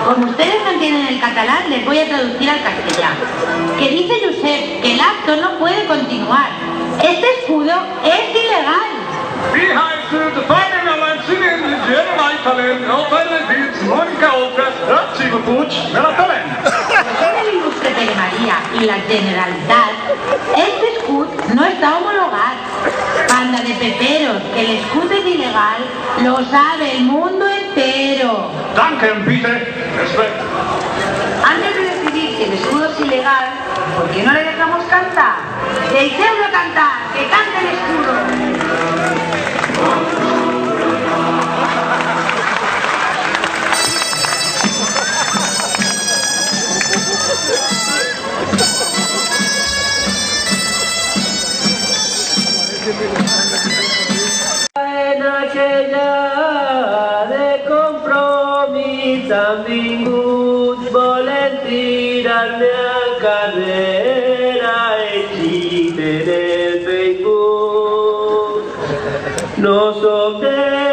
Como ustedes no entienden el catalán, les voy a traducir al castellano. Que dice Josep que el acto no puede continuar. Este escudo es ilegal. Según el ilustre Pere María y la Generalitat, este escudo no está homologat. Banda de peperos, que el escudo es ilegal, lo sabe el mundo entero. Danke, bitte. Antes de decidir si el escudo es ilegal, ¿por qué no le dejamos cantar? Deixeu-lo cantar, que cante el escudo. En aquella de Compromís han vingut, volen tirar-me a carrera, existen el Facebook. No som de